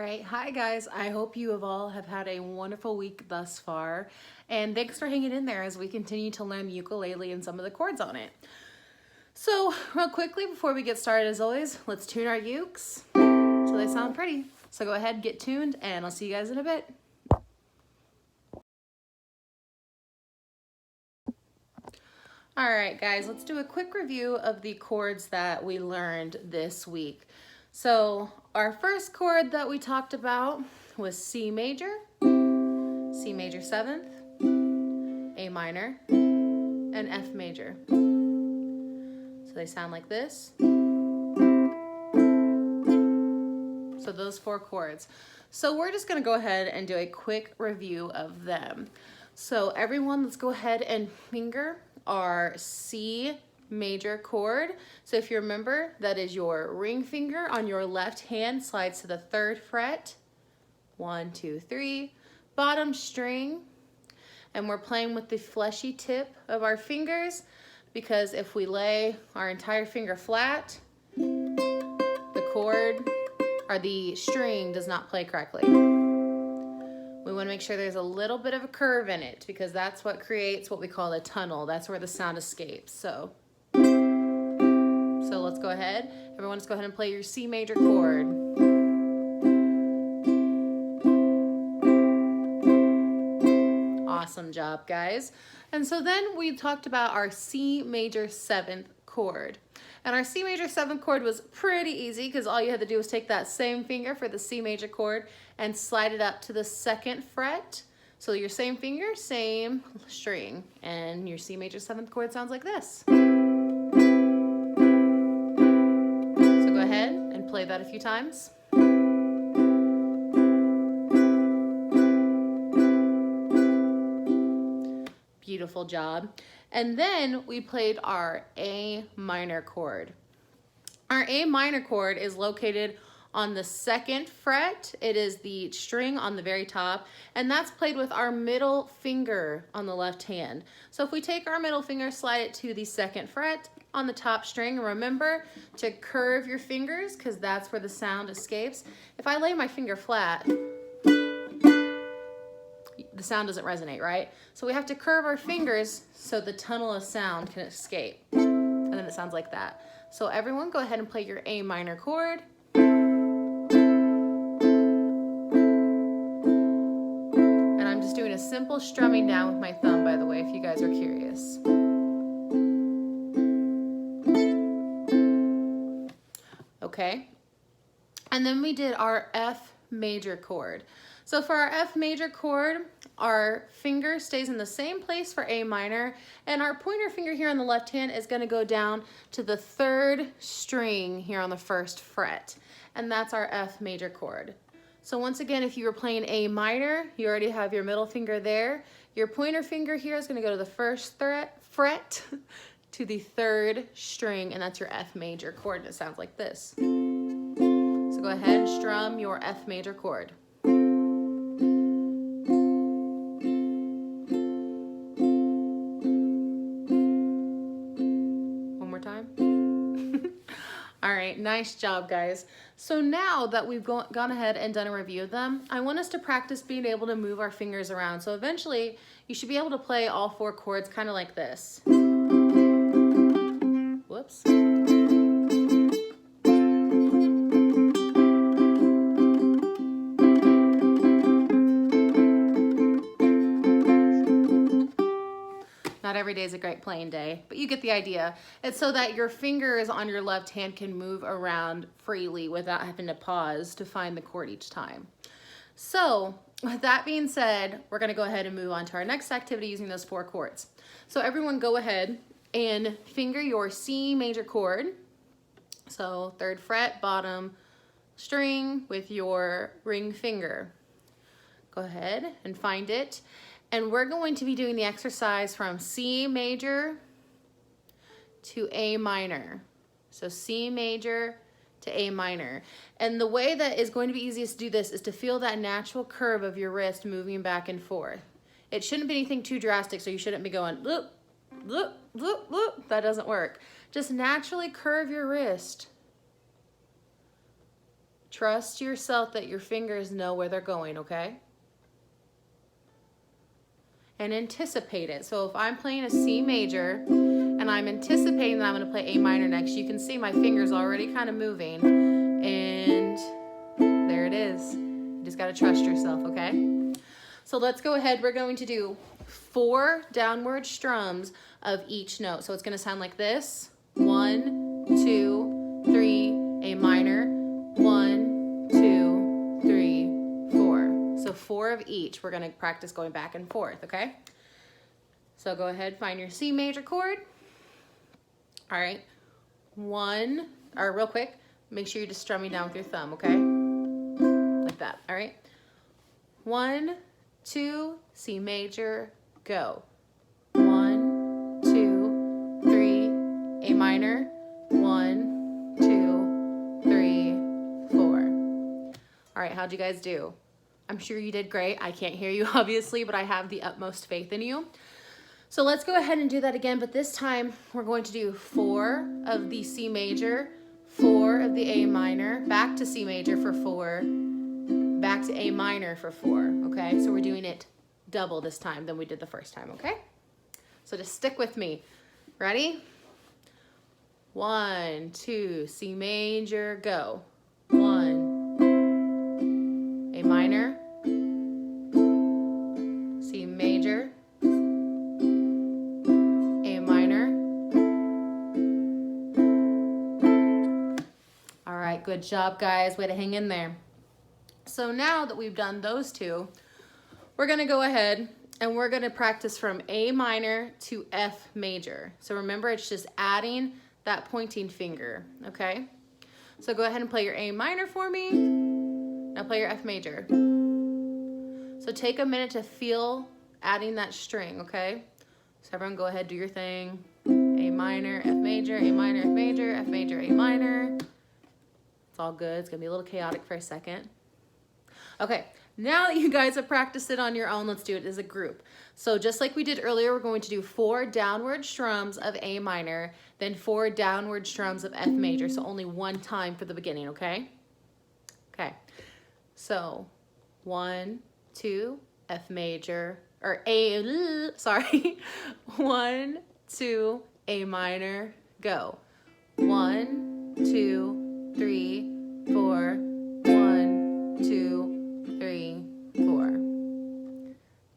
right, hi guys. I hope you have had a wonderful week thus far, and thanks for hanging in there as we continue to learn the ukulele and some of the chords on it. So real quickly before we get started, as always, let's tune our ukes so they sound pretty. So go ahead, get tuned, and I'll see you guys in a bit. All right, guys, let's do a quick review of the chords that we learned this week. So our first chord that we talked about was C major 7th, A minor, and F major. So they sound like this. So those 4 chords. So we're just gonna go ahead and do a quick review of them. So everyone, let's go ahead and finger our C major chord. So if you remember, that is your ring finger on your left hand slides to the 3rd fret. 1, 2, 3, bottom string. And we're playing with the fleshy tip of our fingers because if we lay our entire finger flat, the chord or the string does not play correctly. We want to make sure there's a little bit of a curve in it because that's what creates what we call a tunnel. That's where the sound escapes. So let's go ahead. Everyone, let's go ahead and play your C major chord. Awesome job, guys. And so then we talked about our C major 7th chord. And our C major 7th chord was pretty easy because all you had to do was take that same finger for the C major chord and slide it up to the 2nd fret. So your same finger, same string. And your C major 7th chord sounds like this. So go ahead and play that a few times. Beautiful job. And then we played our A minor chord. Our A minor chord is located on the 2nd fret. It is the string on the very top, and that's played with our middle finger on the left hand. So if we take our middle finger, slide it to the 2nd fret on the top string, and remember to curve your fingers because that's where the sound escapes. If I lay my finger flat, the sound doesn't resonate, right? So we have to curve our fingers so the tunnel of sound can escape. And then it sounds like that. So everyone go ahead and play your A minor chord. And I'm just doing a simple strumming down with my thumb, by the way, if you guys are curious. Okay. And then we did our F major chord. So for our F major chord, our finger stays in the same place for A minor, and our pointer finger here on the left hand is going to go down to the 3rd string here on the 1st fret, and that's our F major chord. So once again, if you were playing A minor, you already have your middle finger there. Your pointer finger here is going to go to the 1st fret to the 3rd string, and that's your F major chord, and it sounds like this. So go ahead and strum your F major chord. All right, nice job, guys. So now that we've gone ahead and done a review of them, I want us to practice being able to move our fingers around. So eventually, you should be able to play all 4 chords kind of like this. Whoops. Not every day is a great playing day, but you get the idea. It's so that your fingers on your left hand can move around freely without having to pause to find the chord each time. So with that being said, we're gonna go ahead and move on to our next activity using those 4 chords. So everyone go ahead and finger your C major chord. So 3rd fret, bottom string with your ring finger. Go ahead and find it. And we're going to be doing the exercise from C major to A minor. So C major to A minor. And the way that is going to be easiest to do this is to feel that natural curve of your wrist moving back and forth. It shouldn't be anything too drastic, so you shouldn't be going, loop, loop, loop, loop. That doesn't work. Just naturally curve your wrist. Trust yourself that your fingers know where they're going, okay? And anticipate it. So if I'm playing a C major and I'm anticipating that I'm going to play A minor next, you can see my fingers already kind of moving. And there it is. You just got to trust yourself, okay? So let's go ahead. We're going to do 4 downward strums of each note. So it's going to sound like this. 1, 2, 3, A minor. 1, 2, 3, 4. So 4 of each. We're going to practice going back and forth, okay? So go ahead, find your C major chord. All right. 1, or real quick, make sure you're just strumming down with your thumb, okay? Like that, all right? 1, 2, C major, go. 1, 2, 3, A minor. 1, 2, 3, 4. All right, how'd you guys do? I'm sure you did great. I can't hear you, obviously, but I have the utmost faith in you. So let's go ahead and do that again, but this time we're going to do 4 of the C major, 4 of the A minor, back to C major for 4, back to A minor for 4, okay? So we're doing it double this time than we did the first time, okay? So just stick with me. Ready? 1, 2, C major, go. 1, A minor, C major, A minor. All right, good job, guys. Way to hang in there. So now that we've done those 2, we're gonna go ahead and we're gonna practice from A minor to F major. So remember, it's just adding that pointing finger, okay? So go ahead and play your A minor for me. Now play your F major. So take a minute to feel adding that string, okay? So everyone go ahead, do your thing. A minor, F major, A minor, F major, F major, A minor. It's all good. It's gonna be a little chaotic for a second. Okay, now that you guys have practiced it on your own, let's do it as a group. So just like we did earlier, we're going to do 4 downward strums of A minor, then 4 downward strums of F major. So only 1 time for the beginning, okay? Okay, so 1, 2, F major, or A, sorry. 1, 2, A minor, go. 1, 2, 3, 4, 1, 2, 3, 4.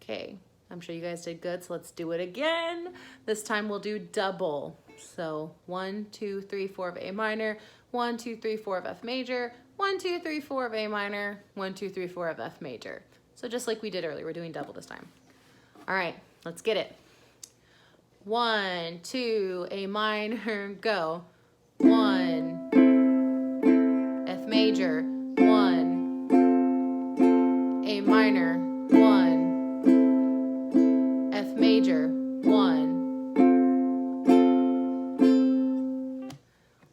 Okay, I'm sure you guys did good, so let's do it again. This time we'll do double. So 1, 2, 3, 4 of A minor, 1, 2, 3, 4 of F major, 1, 2, 3, 4 of A minor, 1, 2, 3, 4 of F major. So just like we did earlier, we're doing double this time. All right, let's get it. 1, 2, A minor, go. 1, F major, 1, A minor, 1, F major, 1.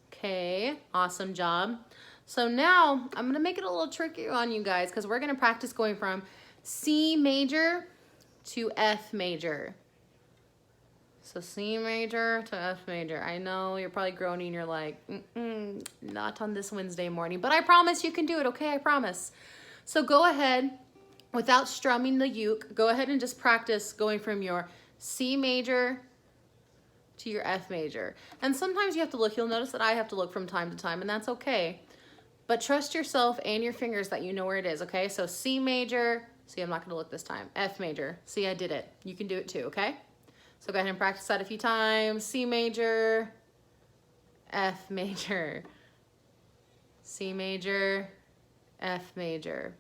Okay, awesome job. So now I'm gonna make it a little trickier on you guys because we're gonna practice going from C major to F major. So C major to F major. I know you're probably groaning. You're like, not on this Wednesday morning, but I promise you can do it, okay? I promise. So go ahead, without strumming the uke, go ahead and just practice going from your C major to your F major. And sometimes you have to look. You'll notice that I have to look from time to time, and that's okay. But trust yourself and your fingers that you know where it is, okay? So C major. See, I'm not going to look this time. F major. See, I did it. You can do it too, okay? So go ahead and practice that a few times. C major, F major, C major, F major.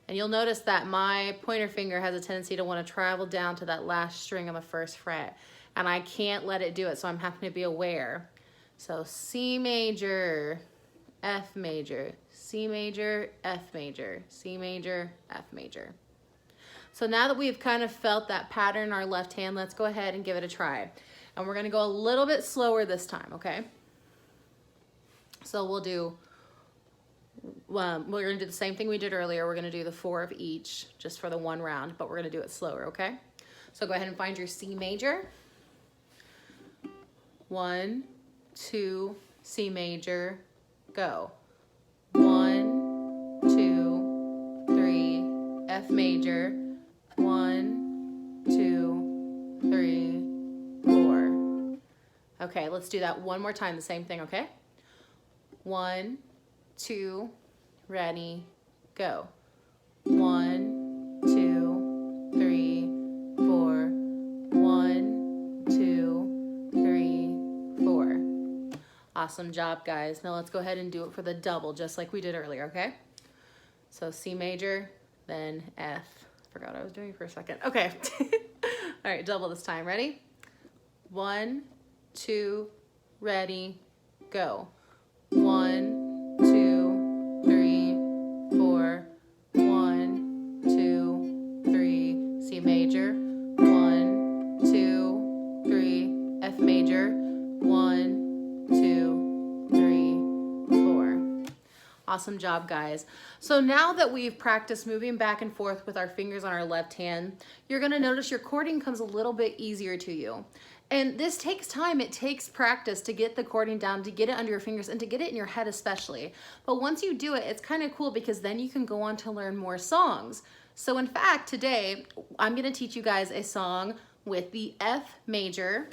And you'll notice that my pointer finger has a tendency to want to travel down to that last string on the first fret. And I can't let it do it, so I'm having to be aware. So C major, F major, C major, F major, C major, F major. So now that we've kind of felt that pattern in our left hand, let's go ahead and give it a try. And we're gonna go a little bit slower this time, okay? So we'll do, we're gonna do the same thing we did earlier. We're gonna do the 4 of each just for the 1 round, but we're gonna do it slower, okay? So go ahead and find your C major. 1, 2, C major, go. 1, major, 1, 2, 3, 4. Okay, let's do that one more time, the same thing, okay? 1, 2, ready, go. 1, 2, 3, 4. 1, 2, 3, 4. Awesome job, guys. Now let's go ahead and do it for the double, just like we did earlier, okay? So C major, then F. Forgot what I was doing for a second. Okay. All right, double this time. Ready? 1, 2, ready, go. 1, 2, 3, 4. 1, 2, 3. C major. 1, 2, 3. F major. 1, 2, 3, 4. Awesome job, guys. So now that we've practiced moving back and forth with our fingers on our left hand, you're gonna notice your chording comes a little bit easier to you. And this takes time, it takes practice to get the chording down, to get it under your fingers, and to get it in your head especially. But once you do it, it's kind of cool because then you can go on to learn more songs. So in fact, today, I'm gonna teach you guys a song with the F major,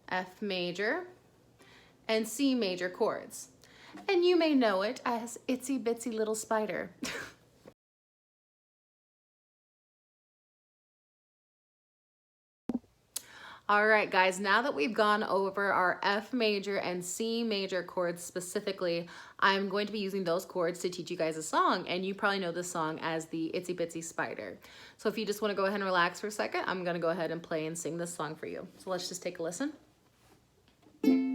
and C major chords. And you may know it as Itsy Bitsy Little Spider. All right, guys, now that we've gone over our F major and C major chords specifically, I'm going to be using those chords to teach you guys a song, and you probably know this song as the Itsy Bitsy Spider. So if you just want to go ahead and relax for a second, I'm going to go ahead and play and sing this song for you. So let's just take a listen. Okay.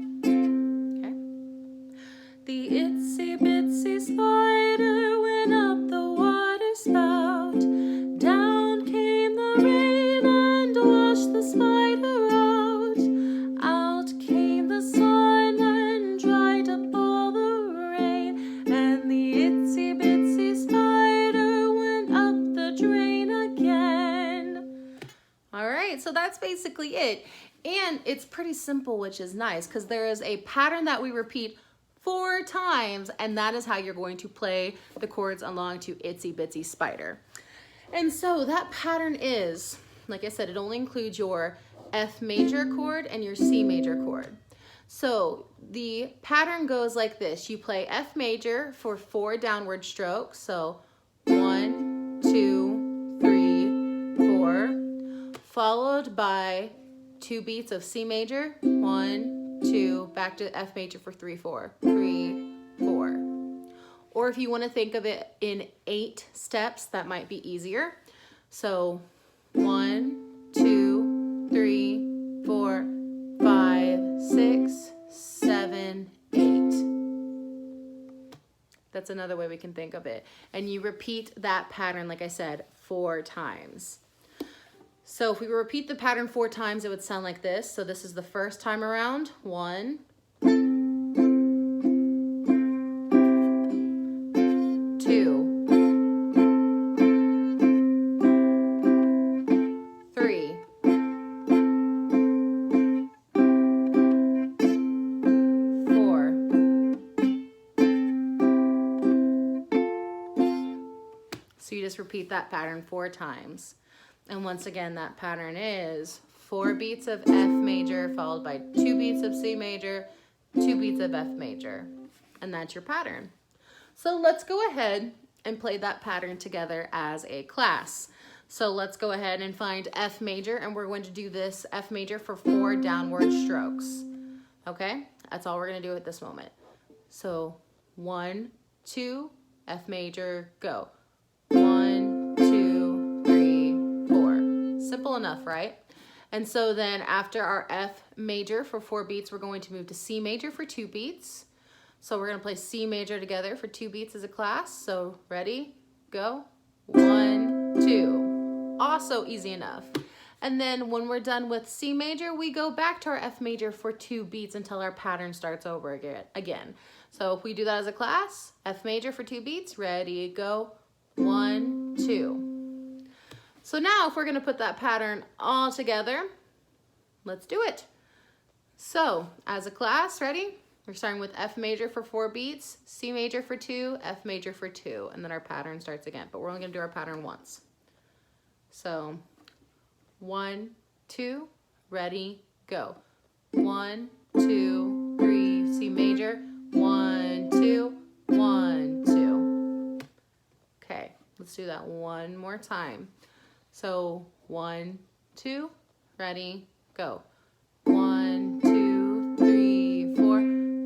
The itsy bitsy spider went up the water spout. Down came the rain and washed the spider out. Out came the sun and dried up all the rain. And the itsy bitsy spider went up the drain again. All right, so that's basically it. And it's pretty simple, which is nice because there is a pattern that we repeat 4 times, and that is how you're going to play the chords along to Itsy Bitsy Spider. And so that pattern is, like I said, it only includes your F major chord and your C major chord. So the pattern goes like this. You play F major for 4 downward strokes. So 1, 2, 3, 4, followed by 2 beats of C major, 1, 2, back to F major for 3, 4, 3, 4. Or if you want to think of it in 8 steps, that might be easier. So 1, 2, 3, 4, 5, 6, 7, 8. That's another way we can think of it. And you repeat that pattern, like I said, 4 times. So if we repeat the pattern 4 times, it would sound like this. So this is the first time around. 1, 2, 3, 4. So you just repeat that pattern 4 times. And once again, that pattern is 4 beats of F major followed by 2 beats of C major, 2 beats of F major. And that's your pattern. So let's go ahead and play that pattern together as a class. So let's go ahead and find F major, and we're going to do this F major for 4 downward strokes. Okay? That's all we're going to do at this moment. So 1, 2, F major, go. 1, 2, 3, 4. Simple enough, right? And so then after our F major for 4 beats, we're going to move to C major for 2 beats. So we're going to play C major together for 2 beats as a class. So ready, go. 1, 2. Also easy enough. And then when we're done with C major, we go back to our F major for 2 beats until our pattern starts over again. So if we do that as a class, F major for 2 beats, ready, go. 1, 2. So now if we're going to put that pattern all together, let's do it. So as a class, ready? We're starting with F major for 4 beats, C major for 2, F major for 2, and then our pattern starts again. But we're only gonna do our pattern once. So 1, 2, ready, go. 1, 2, 3, C major, 1, 2, 1, 2. Okay, let's do that one more time. So 1, 2, ready, go. 1, 2, 3, 4.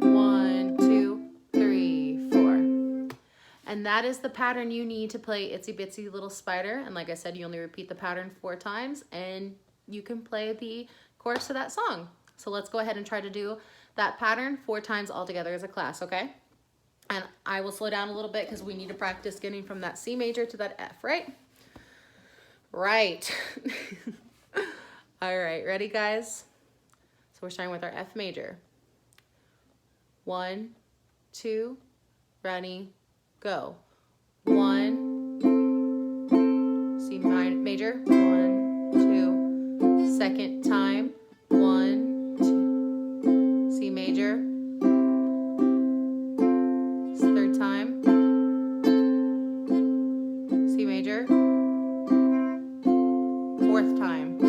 1, 2, 3, 4. And that is the pattern you need to play Itsy Bitsy Little Spider. And like I said, you only repeat the pattern 4 times and you can play the chorus to that song. So let's go ahead and try to do that pattern 4 times all together as a class, okay? And I will slow down a little bit because we need to practice getting from that C major to that F, right? Right. All right, ready guys? So we're starting with our F major. 1, 2, ready, go. 1, C major, 1, 2, second time, 1, 2, C major, third time, C major, fourth time.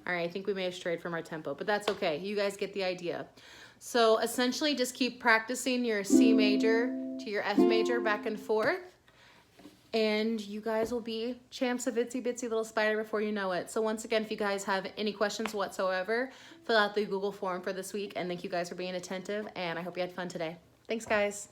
All right, I think we may have strayed from our tempo, but that's okay. You guys get the idea. So essentially just keep practicing your C major to your F major back and forth, and you guys will be champs of Itsy Bitsy Little Spider before you know it. So once again, if you guys have any questions whatsoever, fill out the Google form for this week, and thank you guys for being attentive, and I hope you had fun today. Thanks, guys.